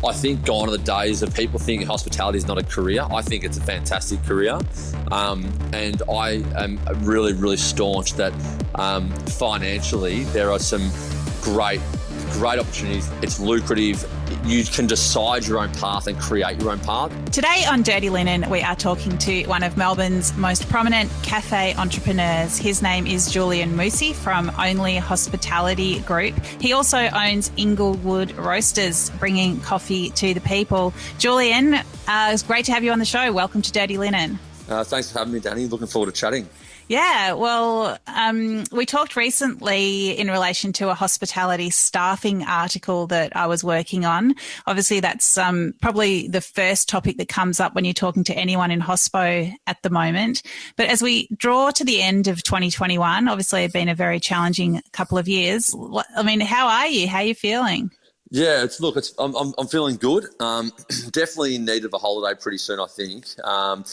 I think gone are the days of people thinking hospitality is not a career. I think it's a fantastic career. And I am really, really staunch that financially there are some great opportunities. It's lucrative. You can decide your own path and create your own path. Today on Dirty Linen, we are talking to one of Melbourne's most prominent cafe entrepreneurs. His name is Julien Moussi from Only Hospitality Group. He also owns Inglewood Roasters, bringing coffee to the people. Julien, it's great to have you on the show. Welcome to Dirty Linen. Thanks for having me, Dani. Looking forward to chatting. Yeah, well, we talked recently in relation to a hospitality staffing article that I was working on. Obviously, that's probably the first topic that comes up when you're talking to anyone in hospo at the moment. But as we draw to the end of 2021, obviously it's been a very challenging couple of years. I mean, how are you? How are you feeling? Yeah, I'm feeling good. Definitely in need of a holiday pretty soon, I think. I've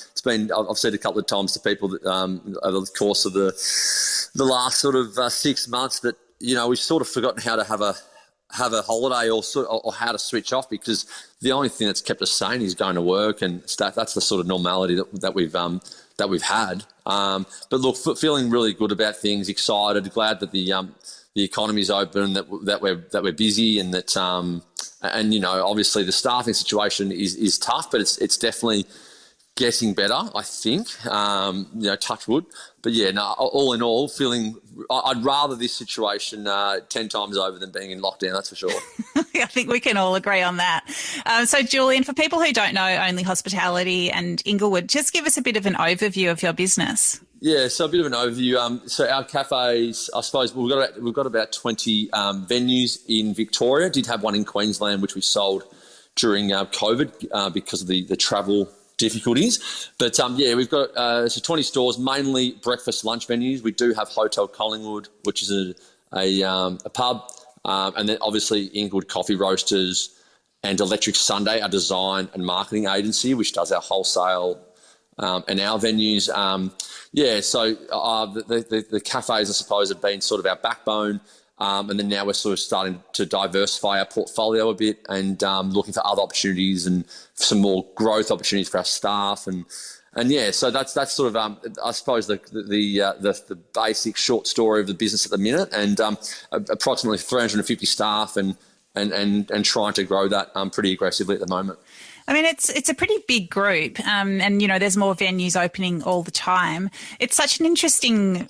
said a couple of times to people that over the course of the last sort of 6 months that, you know, we've sort of forgotten how to have a holiday or how to switch off, because the only thing that's kept us sane is going to work, and that's the sort of normality that we've had. But look, feeling really good about things, excited, glad that the economy's open, that we're busy, and that and you know, obviously the staffing situation is tough, but it's definitely getting better, I think. You know, touch wood. But yeah, no, all in all, feeling I'd rather this situation 10 times over than being in lockdown, that's for sure. I think we can all agree on that. So Julien, for people who don't know Only Hospitality and Inglewood, just give us a bit of an overview of your business. Yeah, so a bit of an overview. So our cafes, I suppose we've got about 20 venues in Victoria. Did have one in Queensland, which we sold during COVID because of the travel difficulties. But yeah, we've got 20 stores, mainly breakfast, lunch venues. We do have Hotel Collingwood, which is a pub, and then obviously Inglewood Coffee Roasters and Electric Sunday, our design and marketing agency, which does our wholesale and our venues. Yeah, so the cafes, I suppose, have been sort of our backbone, and then now we're sort of starting to diversify our portfolio a bit and looking for other opportunities and some more growth opportunities for our staff, and yeah, so that's sort of I suppose the basic short story of the business at the minute, and approximately 350 staff and trying to grow that pretty aggressively at the moment. I mean, it's a pretty big group, and, you know, there's more venues opening all the time. It's such an interesting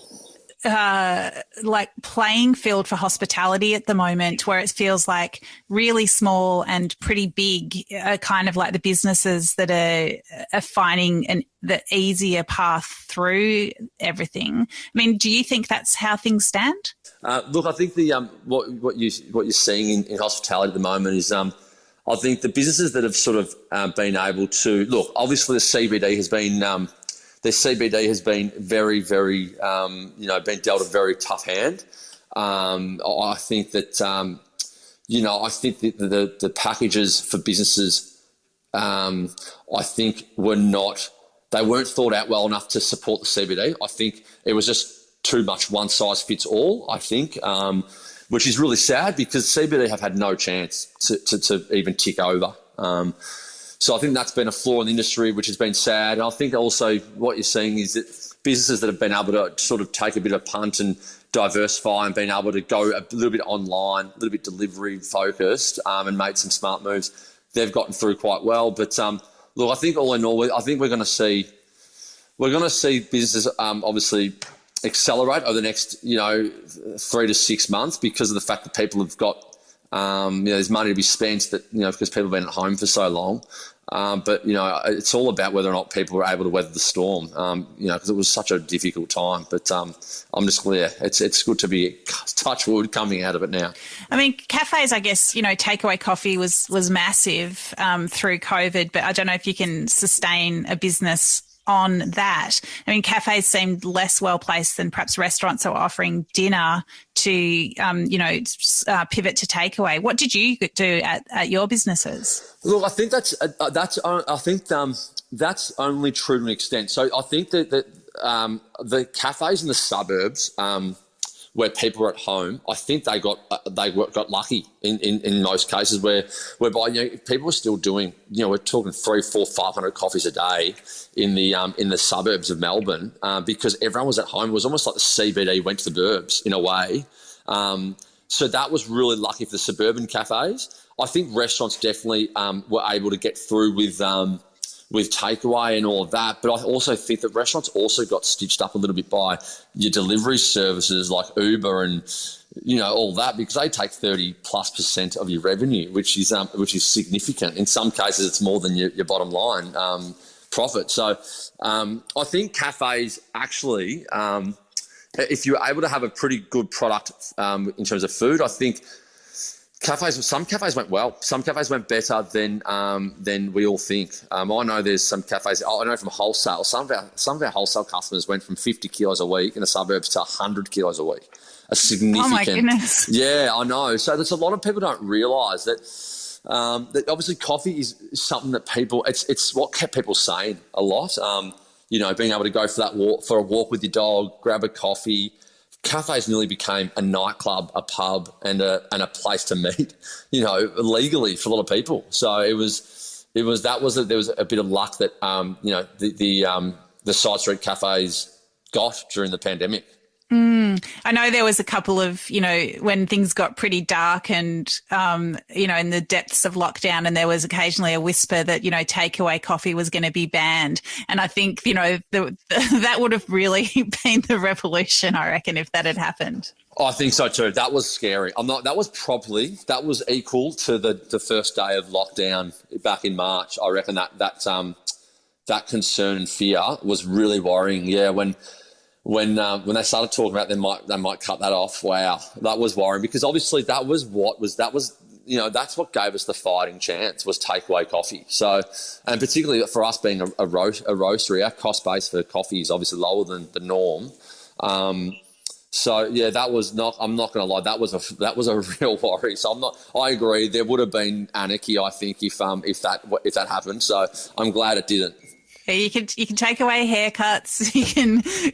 playing field for hospitality at the moment, where it feels like really small and pretty big are kind of like the businesses that are finding the easier path through everything. I mean, do you think that's how things stand? Look, I think what you're seeing in hospitality at the moment is I think the businesses that have sort of been able to look, obviously the CBD has been very, very, you know, been dealt a very tough hand. I think that, you know, I think the packages for businesses, I think they weren't thought out well enough to support the CBD. I think it was just too much one size fits all, I think. Which is really sad, because CBD have had no chance to even tick over. So I think that's been a flaw in the industry, which has been sad. And I think also what you're seeing is that businesses that have been able to sort of take a bit of punt and diversify and been able to go a little bit online, a little bit delivery focused, and made some smart moves, they've gotten through quite well. But look, I think all in all, I think we're going to see businesses obviously accelerate over the next, you know, 3 to 6 months, because of the fact that people have got, you know, there's money to be spent, that, you know, because people have been at home for so long. But, you know, it's all about whether or not people were able to weather the storm, you know, because it was such a difficult time. But I'm just clear. It's good to be, touch wood, coming out of it now. I mean, cafes, I guess, you know, takeaway coffee was massive through COVID, but I don't know if you can sustain a business on that. I mean, cafes seemed less well placed than perhaps restaurants that were offering dinner to, you know, pivot to takeaway. What did you do at your businesses? Look, I think that's only true to an extent. So I think that the cafes in the suburbs where people were at home, I think they got lucky in most cases whereby people were still doing, we're talking 300, 400, 500 coffees a day in the suburbs of Melbourne because everyone was at home. It was almost like the CBD went to the burbs in a way. So that was really lucky for the suburban cafes. I think restaurants definitely were able to get through with takeaway and all of that. But I also think that restaurants also got stitched up a little bit by your delivery services like Uber and, all that, because they take 30+% of your revenue, which is significant. In some cases, it's more than your bottom line profit. So I think cafes actually, if you're able to have a pretty good product in terms of food, I think some cafes went well. Some cafes went better than we all think. I know there's some cafes. I know from wholesale. Some of our wholesale customers went from 50 kilos a week in the suburbs to 100 kilos a week. A significant. Oh my goodness. Yeah, I know. So there's a lot of people don't realise that. That obviously coffee is something that it's what kept people sane a lot. Being able to go for a walk with your dog, grab a coffee. Cafes nearly became a nightclub, a pub, and a place to meet, legally for a lot of people. So there was a bit of luck that the side street cafes got during the pandemic. I know there was a couple of, when things got pretty dark and, in the depths of lockdown, and there was occasionally a whisper that, takeaway coffee was going to be banned. And I think, that would have really been the revolution, I reckon, if that had happened. I think so too. That was scary. That was equal to the first day of lockdown back in March. I reckon that concern and fear was really worrying. Yeah. When they started talking about they might cut that off, wow, that was worrying, because obviously that's what gave us the fighting chance was takeaway coffee. So, and particularly for us being a roastery, our cost base for coffee is obviously lower than the norm. So yeah, that was not. I'm not going to lie. That was a real worry. So I agree. There would have been anarchy, I think, if that happened. So I'm glad it didn't. You can take away haircuts.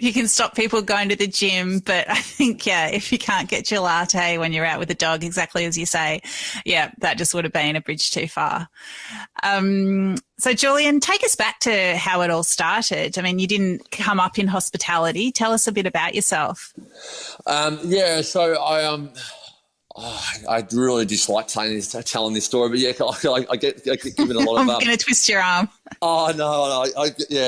You can stop people going to the gym, but I think if you can't get your latte when you're out with the dog, exactly as you say, that just would have been a bridge too far. So Julien, take us back to how it all started. I mean, you didn't come up in hospitality. Tell us a bit about yourself. So I really dislike telling this story, but I get given a lot of. I'm going to twist your arm. Oh no!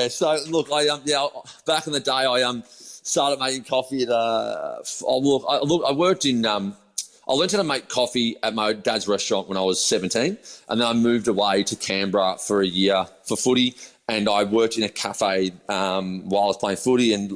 So look, back in the day, I started making coffee at I worked in. I learned how to make coffee at my dad's restaurant when I was 17, and then I moved away to Canberra for a year for footy, and I worked in a cafe while I was playing footy and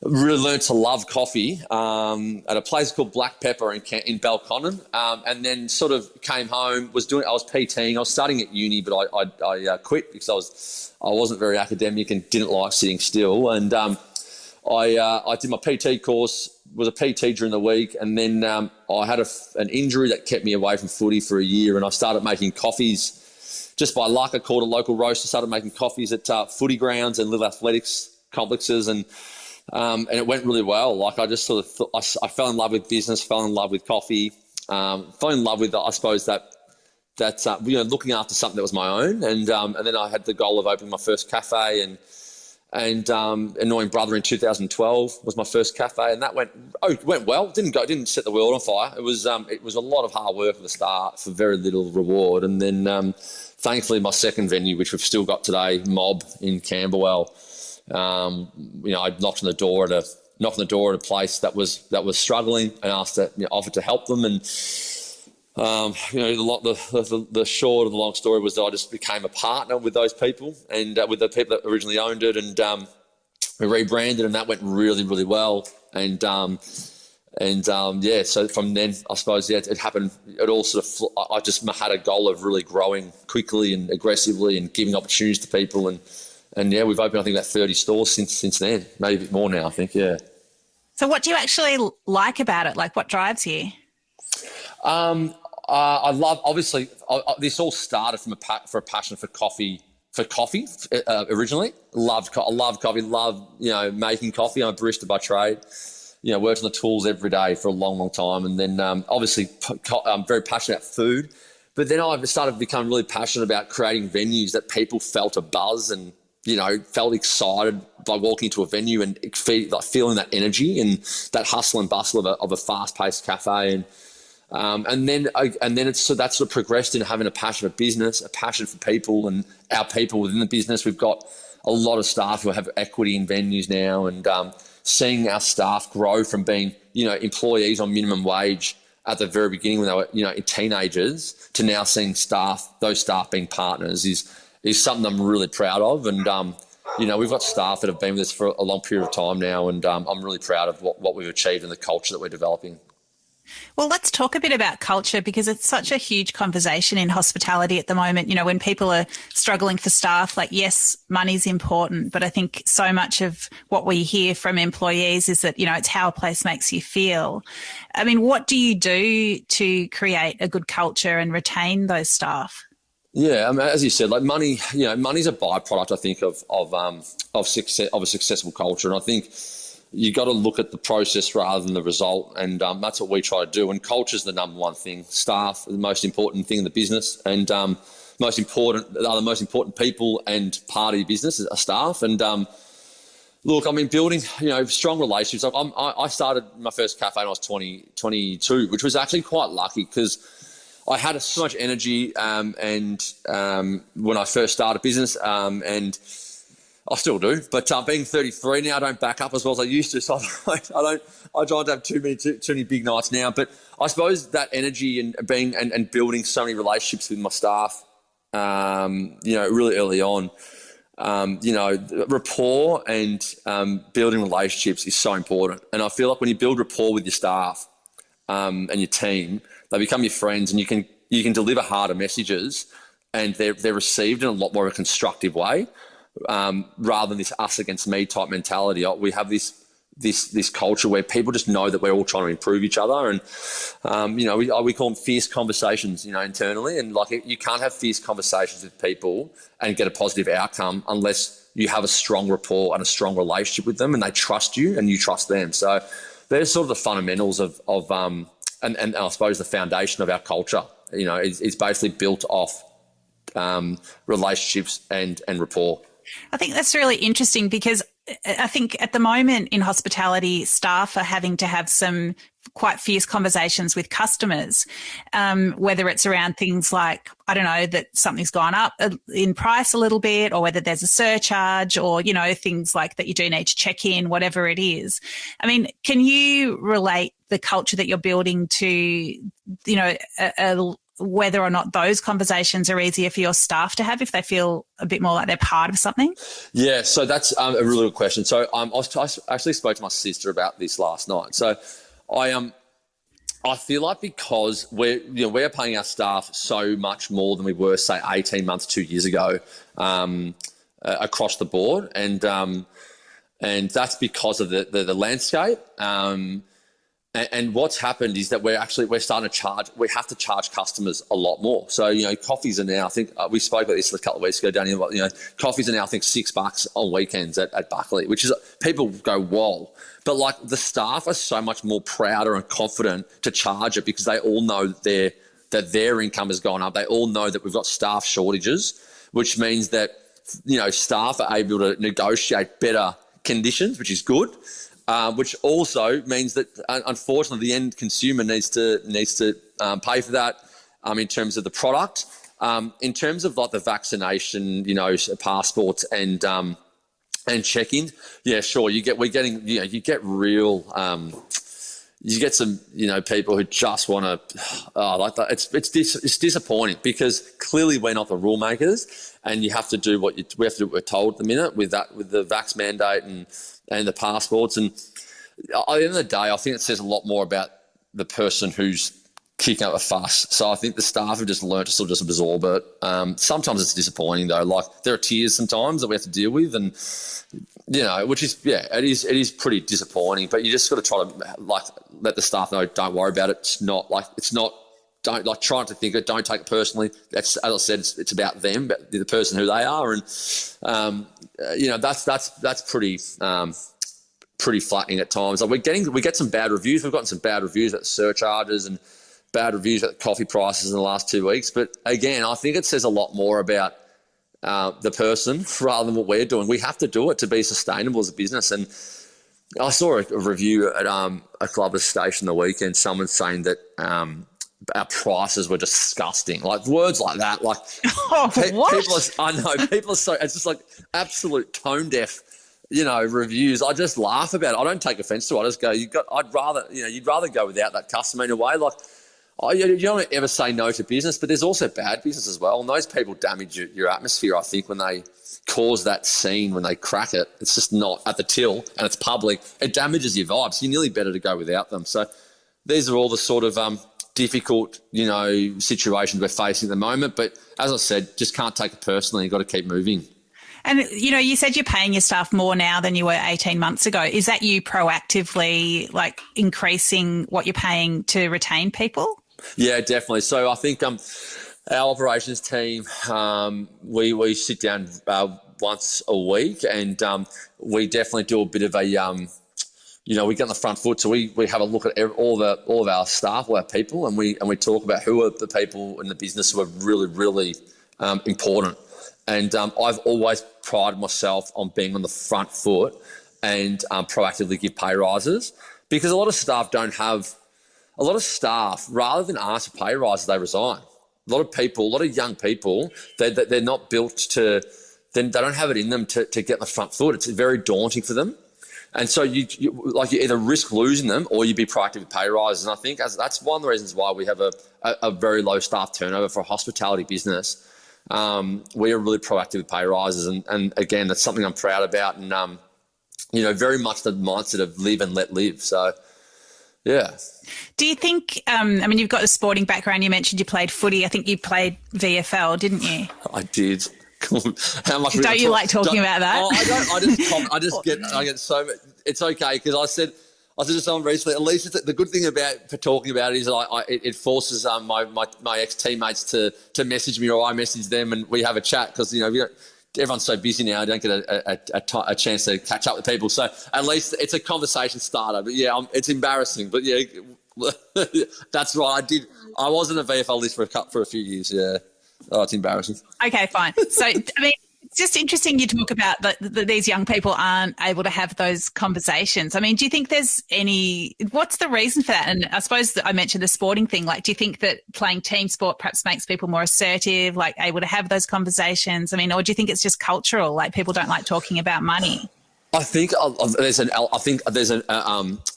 really learned to love coffee at a place called Black Pepper in Belconnen, and then sort of came home. I was PTing. I was studying at uni, but I quit because I wasn't very academic and didn't like sitting still. And I did my PT course. Was a PT during the week, and then I had an injury that kept me away from footy for a year, and I started making coffees just by luck. I called a local roaster, started making coffees at footy grounds and little athletics complexes, and it went really well. Like I just sort of I fell in love with business, fell in love with coffee, fell in love with I suppose that looking after something that was my own, and then I had the goal of opening my first cafe, and Annoying Brother in 2012 was my first cafe, and that went well. Didn't set the world on fire. It was a lot of hard work at the start for very little reward, and then thankfully my second venue, which we've still got today, Mob in Camberwell. I knocked on the door at a place that was struggling and offered to help them, and the short of the long story was that I just became a partner with those people and with the people that originally owned it, and we rebranded, and that went really, really well. So from then, I suppose, it happened. It all sort of, I just had a goal of really growing quickly and aggressively and giving opportunities to people, and we've opened, I think, about 30 stores since then, maybe a bit more now, I think, yeah. So what do you actually like about it? Like, what drives you? I love, obviously, this all started from a passion for coffee originally. I love coffee, love, making coffee. I'm a barista by trade. worked on the tools every day for a long, long time. And then obviously I'm very passionate about food. But then I started to become really passionate about creating venues that people felt a buzz and, felt excited by walking into a venue and feeling that energy and that hustle and bustle of a fast-paced cafe. And then it's so that sort of progressed into having a passion for business, a passion for people and our people within the business. We've got a lot of staff who have equity in venues now, and seeing our staff grow from being, employees on minimum wage at the very beginning when they were, teenagers, to now seeing those staff being partners is something I'm really proud of. And, we've got staff that have been with us for a long period of time now, and I'm really proud of what we've achieved and the culture that we're developing. Well, let's talk a bit about culture, because it's such a huge conversation in hospitality at the moment. When people are struggling for staff, yes, money's important, but I think so much of what we hear from employees is that, it's how a place makes you feel. I mean, what do you do to create a good culture and retain those staff? Yeah, I mean, as you said, money, money's a byproduct, I think, of success, of a successful culture. And I think you got to look at the process rather than the result, and that's what we try to do. And culture's the number one thing. Staff are the most important thing in the business, and the most important people and part of your business are staff. And look, I mean, building strong relationships. I started my first cafe when I was 22, which was actually quite lucky because I had so much energy and when I first started business, and I still do, but being 33 now, I don't back up as well as I used to. So I try to have too many big nights now. But I suppose that energy and being and building so many relationships with my staff, really early on, rapport and building relationships is so important. And I feel like when you build rapport with your staff and your team, they become your friends, and you can deliver harder messages, and they're received in a lot more of a constructive way. Rather than this us against me type mentality. We have this culture where people just know that we're all trying to improve each other, and we call them fierce conversations, internally. And you can't have fierce conversations with people and get a positive outcome unless you have a strong rapport and a strong relationship with them, and they trust you and you trust them. So there's sort of the fundamentals of and I suppose the foundation of our culture. It's basically built off relationships and rapport. I think that's really interesting, because I think at the moment in hospitality, staff are having to have some quite fierce conversations with customers, whether it's around things like, I don't know, that something's gone up in price a little bit, or whether there's a surcharge, or, things like that you do need to check in, whatever it is. I mean, can you relate the culture that you're building to, whether or not those conversations are easier for your staff to have if they feel a bit more like they're part of something? Yeah, so that's a really good question. So I actually spoke to my sister about this last night. So I feel like because we're paying our staff so much more than we were, say, 18 months, 2 years ago, across the board, and that's because of the landscape. And what's happened is that we're starting to charge. We have to charge customers a lot more. So coffees are now. I think we spoke about this a couple of weeks ago, Dani. Coffees are now, I think, $6 on weekends at Buckley, which is, people go, whoa. But the staff are so much more prouder and confident to charge it, because they all know that their income has gone up. They all know that we've got staff shortages, which means that staff are able to negotiate better conditions, which is good. Which also means that, unfortunately, the end consumer needs to pay for that in terms of the product. In terms of the vaccination, passports and check-ins, yeah, sure. You get some people who just want to it's disappointing, because clearly we're not the rule makers, and you have to do what we're told at the minute with the vax mandate and the passports. And at the end of the day, I think it says a lot more about the person who's kicking up a fuss. So I think the staff have just learned to sort of just absorb it. Sometimes it's disappointing though. There are tears sometimes that we have to deal with, and which is, it is pretty disappointing. But you just got to try to let the staff know, don't worry about it. Don't try not to think it. Don't take it personally. That's, as I said, it's about them, about the person who they are, and that's pretty pretty flattening at times. Like we get some bad reviews. We've gotten some bad reviews at surcharges and bad reviews at coffee prices in the last 2 weeks. But again, I think it says a lot more about the person rather than what we're doing. We have to do it to be sustainable as a business. And I saw a review at a Glover's station the weekend. Someone saying that our prices were disgusting. Like words like that. Like what? People are so. It's just like absolute tone deaf. Reviews. I just laugh about it. I don't take offence to it. I just go, you'd rather go without that customer in a way. Like, you don't ever say no to business, but there's also bad business as well. And those people damage your atmosphere, I think, when they cause that scene, when they crack it. It's just not at the till and it's public. It damages your vibes. So you're nearly better to go without them. So these are all the sort of difficult, situations we're facing at the moment. But as I said, just can't take it personally. You've got to keep moving. And, you said you're paying your staff more now than you were 18 months ago. Is that you proactively, like, increasing what you're paying to retain people? Yeah, definitely. So I think our operations team, we sit down once a week and we definitely do a bit of a, we get on the front foot. So we have a look at all of our staff, all our people, and we talk about who are the people in the business who are really, really important. And I've always prided myself on being on the front foot and proactively give pay rises, because a lot of staff, rather than ask for pay rises, they resign. A lot of young people, they're not built to, they don't have it in them to get on the front foot. It's very daunting for them. And so you either risk losing them or you be proactive with pay rises. And I think that's one of the reasons why we have a very low staff turnover for a hospitality business. We are really proactive with pay rises, and again, that's something I'm proud about, and very much the mindset of live and let live. So, yeah. Do you think? You've got a sporting background. You mentioned you played footy. I think you played VFL, didn't you? I did. How much? Don't you like talking about that? Oh, I get so much. It's okay, because I said to someone recently, at least the good thing for talking about it is it forces my ex-teammates to message me, or I message them and we have a chat, because everyone's so busy now. I don't get a chance to catch up with people. So at least it's a conversation starter. But yeah, it's embarrassing. But yeah, that's right. I was in a VFL list for a few years. Yeah. Oh, it's embarrassing. Okay, fine. So it's just interesting you talk about that these young people aren't able to have those conversations. Do you think what's the reason for that? And I suppose I mentioned the sporting thing. Like, do you think that playing team sport perhaps makes people more assertive, like able to have those conversations? Or do you think it's just cultural, like people don't like talking about money? I think there's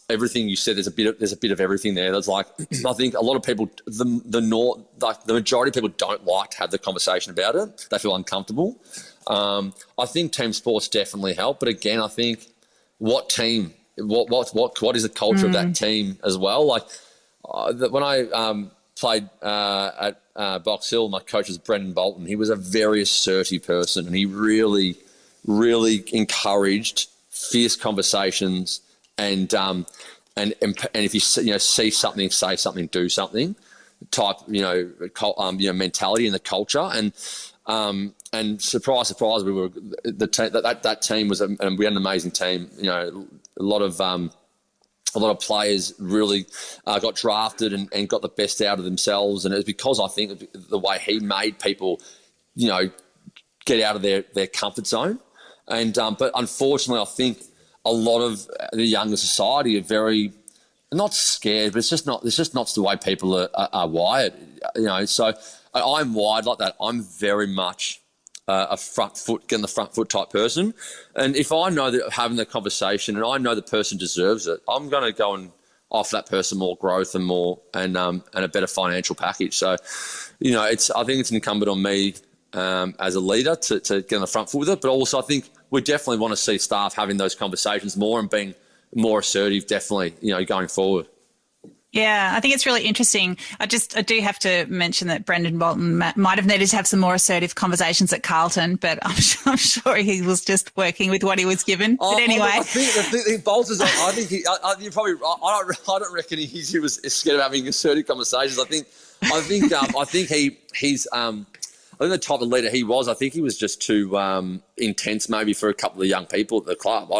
everything you said. There's a bit of everything there. There's I think a lot of people, the majority of people don't like to have the conversation about it. They feel uncomfortable. I think team sports definitely help, but again, I think what is the culture of that team as well? When I played at Box Hill, my coach was Brendan Bolton. He was a very assertive person, and he really encouraged fierce conversations and if you see something, say something, do something type mentality in the culture, and surprise, we were that team was and we had an amazing team. A lot of players really got drafted and got the best out of themselves, and it was because I think the way he made people get out of their comfort zone. And but unfortunately, I think a lot of the younger society are very not scared, but it's just not the way people are wired. So I'm wired like that. I'm very much getting the front foot type person. And if I know that having the conversation and I know the person deserves it, I'm going to go and offer that person more growth and a better financial package. So, I think it's incumbent on me as a leader to get on the front foot with it. But also I think we definitely want to see staff having those conversations more and being more assertive, definitely, going forward. Yeah, I think it's really interesting. I do have to mention that Brendan Bolton might have needed to have some more assertive conversations at Carlton, but I'm sure he was just working with what he was given. But anyway, I think Bolton's. I think you're probably right. I don't reckon he was scared of having assertive conversations. I think think the type of leader he was, I think he was just too intense maybe for a couple of young people at the club.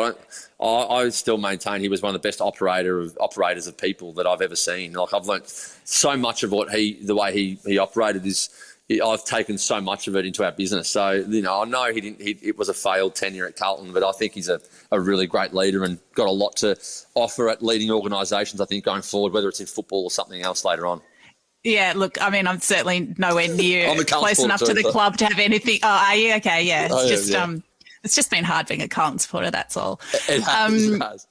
I still maintain he was one of the best operators of people that I've ever seen. Like, I've learnt so much of the way he operated I've taken so much of it into our business. So, you know, I know it was a failed tenure at Carlton, but I think he's a really great leader and got a lot to offer at leading organisations, I think, going forward, whether it's in football or something else later on. Yeah, look, I mean, I'm certainly nowhere near close enough to the club to have anything. Oh, are you? Okay, yeah. It's just been hard being a Carlton supporter, that's all. It has.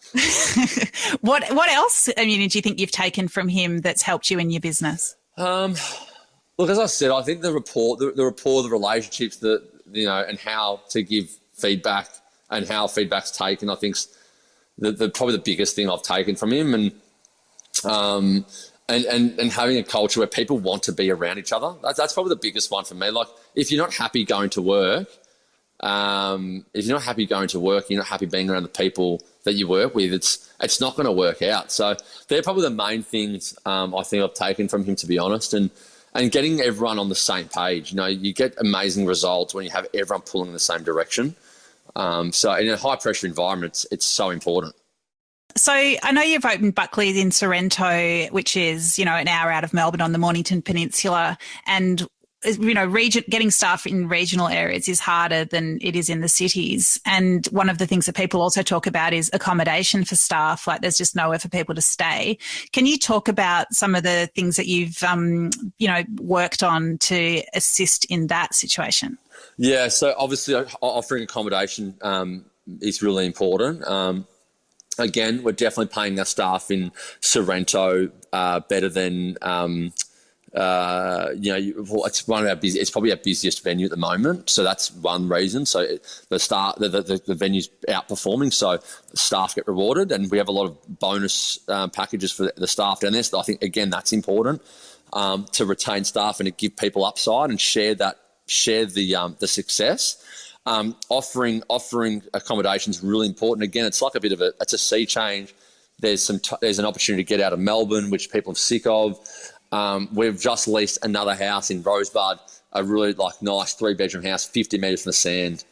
What else, I mean, do you think you've taken from him that's helped you in your business? Look, as I said, I think the rapport, the relationships that, you know, and how to give feedback and how feedback's taken, I think probably the biggest thing I've taken from him, and having a culture where people want to be around each other. That's probably the biggest one for me. Like, if you're not happy going to work, you're not happy being around the people that you work with, it's not going to work out. So they're probably the main things I think I've taken from him, to be honest, and getting everyone on the same page. You know, you get amazing results when you have everyone pulling in the same direction. So in a high-pressure environment, it's so important. So I know you've opened Buckley's in Sorrento, which is, you know, an hour out of Melbourne on the Mornington Peninsula, and you know, getting staff in regional areas is harder than it is in the cities. And one of the things that people also talk about is accommodation for staff. Like, there's just nowhere for people to stay. Can you talk about some of the things that you've, you know, worked on to assist in that situation? Yeah, so obviously offering accommodation is really important. Again, we're definitely paying our staff in Sorrento better than you know, it's one of it's probably our busiest venue at the moment, so that's one reason. So the venue's outperforming, so the staff get rewarded, and we have a lot of bonus packages for the staff down there. So I think, again, that's important to retain staff and to give people upside and share the success. Offering accommodation is really important. Again, it's like it's a sea change. There's an opportunity to get out of Melbourne, which people are sick of. We've just leased another house in Rosebud, a really nice 3-bedroom house, 50 metres from the sand.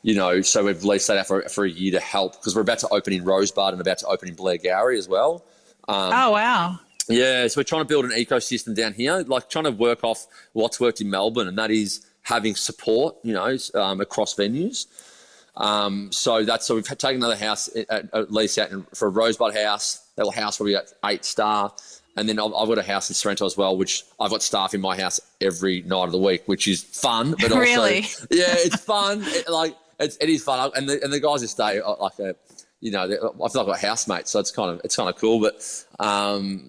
You know, so we've leased that out for a year to help, because we're about to open in Rosebud and about to open in Blairgowrie as well. Oh, wow. Yeah, so we're trying to build an ecosystem down here, trying to work off what's worked in Melbourne, and that is having support, you know, across venues. So we've taken another house at least out for a Rosebud house. That little house probably got 8-star. And then I've got a house in Sorrento as well, which I've got staff in my house every night of the week, which is fun. But also, really? Yeah, it's fun. It is fun. And the guys who stay I feel like I've got housemates, so it's kind of cool. But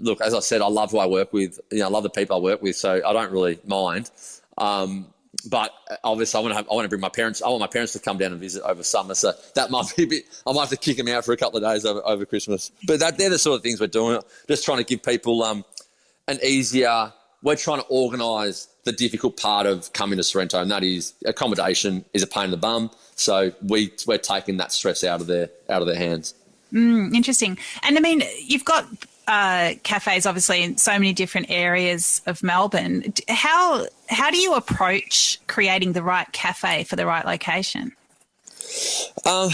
look, as I said, I love who I work with. You know, I love the people I work with, so I don't really mind. But obviously, I want to bring my parents. I want my parents to come down and visit over summer, so that might be a bit. I might have to kick them out for a couple of days over Christmas. But they're the sort of things we're doing. Just trying to give people an easier. We're trying to organise the difficult part of coming to Sorrento, and that is accommodation is a pain in the bum. So we're taking that stress out of their hands. Interesting. And I mean, you've got cafes obviously in so many different areas of Melbourne. How do you approach creating the right cafe for the right location? I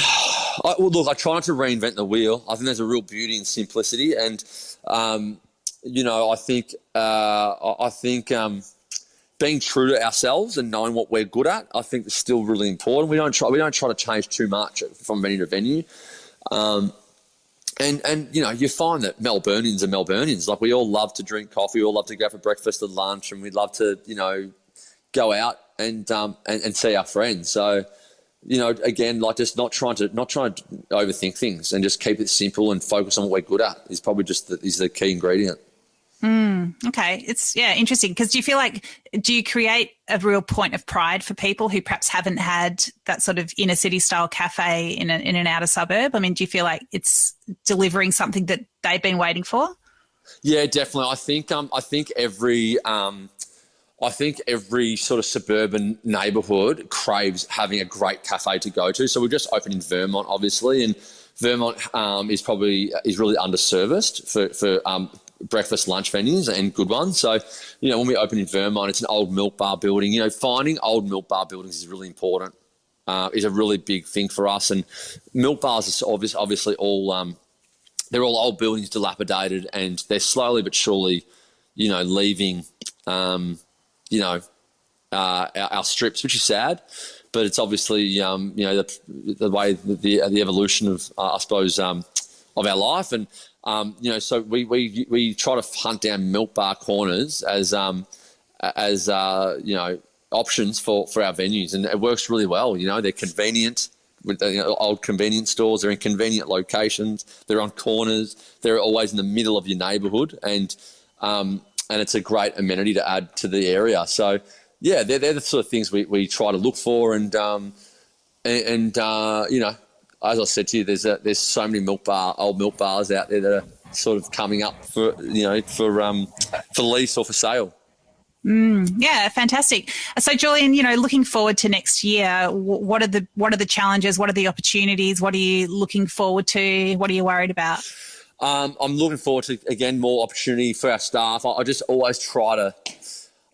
try not to reinvent the wheel. I think there's a real beauty in simplicity, and you know, I think being true to ourselves and knowing what we're good at, I think is still really important. We don't try to change too much from venue to venue. And you know, you find that Melburnians are Melburnians. Like, we all love to drink coffee, we all love to go for breakfast and lunch, and we love to, you know, go out and see our friends. So, you know, again, just not trying to overthink things, and just keep it simple and focus on what we're good at is probably just the key ingredient. Okay. It's interesting, because do you create a real point of pride for people who perhaps haven't had that sort of inner city style cafe in an outer suburb? I mean, do you feel like it's delivering something that they've been waiting for? Yeah, definitely. I think every sort of suburban neighbourhood craves having a great cafe to go to. So we've just opened in Vermont, obviously, and Vermont is really underserviced for breakfast, lunch venues and good ones. So, when we open in Vermont, it's an old milk bar building. Finding old milk bar buildings is really important. Is a really big thing for us. And milk bars are obviously all they're all old buildings, dilapidated, and they're slowly but surely, leaving, our strips, which is sad. But it's obviously, the way the evolution of, I suppose, of our life, and so we try to hunt down milk bar corners as options for our venues, and it works really well. They're convenient with old convenience stores. They're in convenient locations. They're on corners. They're always in the middle of your neighbourhood, and it's a great amenity to add to the area. So yeah, they're the sort of things we try to look for, and as I said to you, there's so many old milk bars out there that are sort of coming up for lease or for sale. Yeah, fantastic. So, Julien, looking forward to next year, what are the challenges? What are the opportunities? What are you looking forward to? What are you worried about? I'm looking forward to, again, more opportunity for our staff. I just always try to.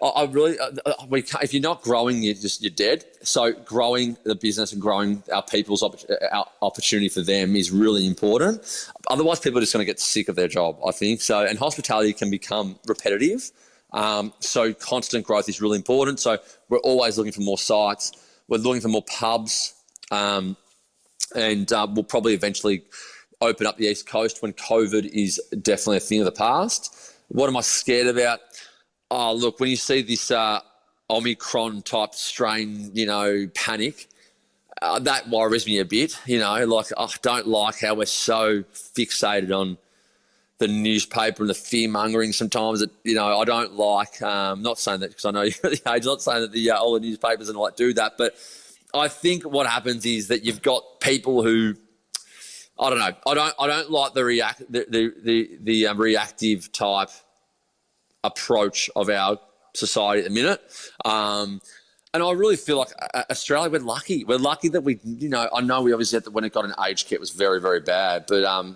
If you're not growing, you're dead. So growing the business and growing our people's our opportunity for them is really important. Otherwise, people are just going to get sick of their job, I think. So, and hospitality can become repetitive. So constant growth is really important. So we're always looking for more sites. We're looking for more pubs, and we'll probably eventually open up the East Coast when COVID is definitely a thing of the past. What am I scared about? Oh, look, when you see this Omicron type strain, panic, that worries me a bit. I don't like how we're so fixated on the newspaper and the fear mongering sometimes. That I don't like. Not saying that because I know you're at the age. Not saying that all the newspapers and do that, but I think what happens is that you've got people who, I don't know. I don't like the reactive type approach of our society at the minute. And I really feel like Australia, we're lucky. We're lucky that we, I know we obviously had when it got an aged care, it was very, very bad. But I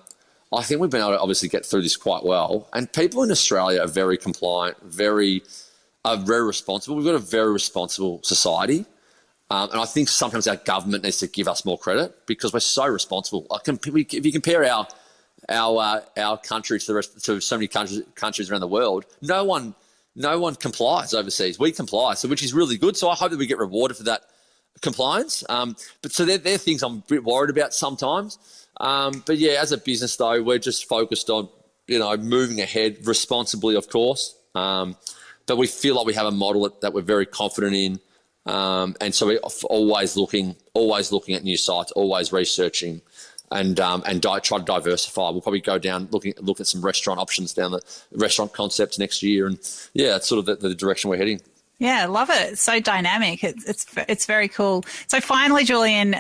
think we've been able to obviously get through this quite well. And people in Australia are very compliant, very responsible. We've got a very responsible society. And I think sometimes our government needs to give us more credit because we're so responsible. If you compare our country to so many countries around the world, no one complies overseas. We comply, which is really good. So I hope that we get rewarded for that compliance. But so they're things I'm a bit worried about sometimes. But yeah, as a business though, we're just focused on moving ahead responsibly, of course. But we feel like we have a model that we're very confident in, and so we're always looking at new sites, always researching. And try to diversify. We'll probably go down look at some restaurant options down the restaurant concepts next year, and yeah, it's sort of the direction we're heading. Yeah, I love it. It's so dynamic. It's very cool. So finally, Julien,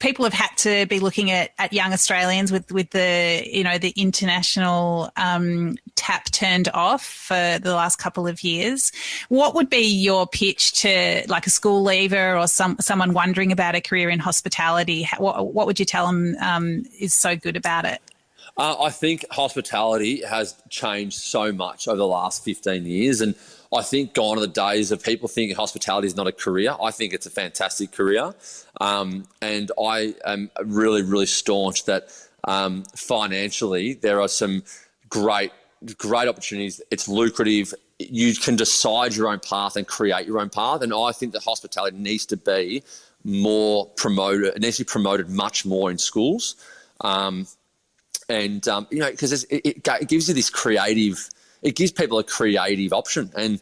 people have had to be looking at young Australians with the the international tap turned off for the last couple of years. What would be your pitch to a school leaver or someone wondering about a career in hospitality? What would you tell them is so good about it? I think hospitality has changed so much over the last 15 years, and I think gone are the days of people thinking hospitality is not a career. I think it's a fantastic career, and I am really, really staunch that financially there are some great opportunities. It's lucrative. You can decide your own path and create your own path, and I think that hospitality needs to be more promoted. It needs to be promoted much more in schools. Because it gives you this creative, it gives people a creative option. And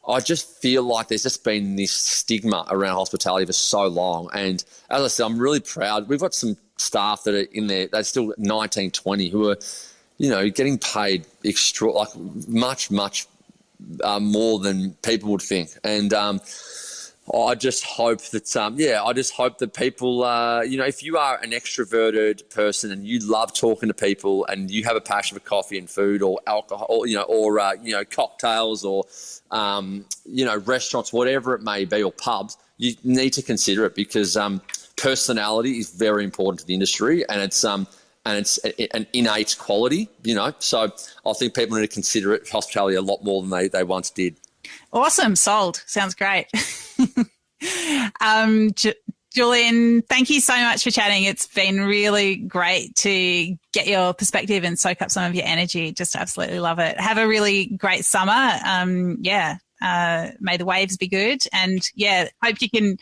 I just feel like there's just been this stigma around hospitality for so long. And as I said, I'm really proud. We've got some staff that are in there, they're still 19, 20, who are, getting paid much more than people would think. And I just hope that people, if you are an extroverted person and you love talking to people and you have a passion for coffee and food or alcohol, or cocktails or, restaurants, whatever it may be, or pubs, you need to consider it because personality is very important to the industry, and and it's an innate quality, you know. So I think people need to consider it hospitality a lot more than they once did. Awesome. Sold. Sounds great. Julien, thank you so much for chatting. It's been really great to get your perspective and soak up some of your energy. Just absolutely love it. Have a really great summer. May the waves be good, and hope you can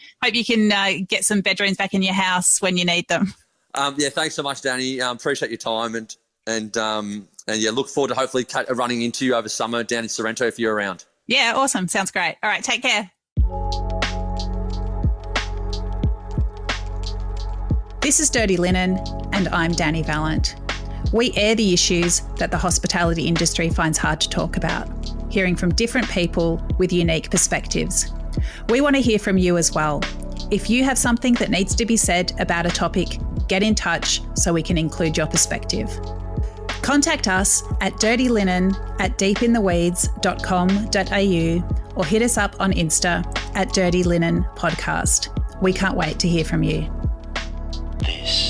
get some bedrooms back in your house when you need them. Thanks so much, Dani. Appreciate your time, and look forward to hopefully running into you over summer down in Sorrento if you're around. Yeah, awesome. Sounds great. All right, take care. This is Dirty Linen, and I'm Dani Valent. We air the issues that the hospitality industry finds hard to talk about, hearing from different people with unique perspectives. We want to hear from you as well. If you have something that needs to be said about a topic, get in touch so we can include your perspective. Contact us at dirtylinen@deepintheweeds.com.au or hit us up on Insta at Dirty Linen Podcast. We can't wait to hear from you. This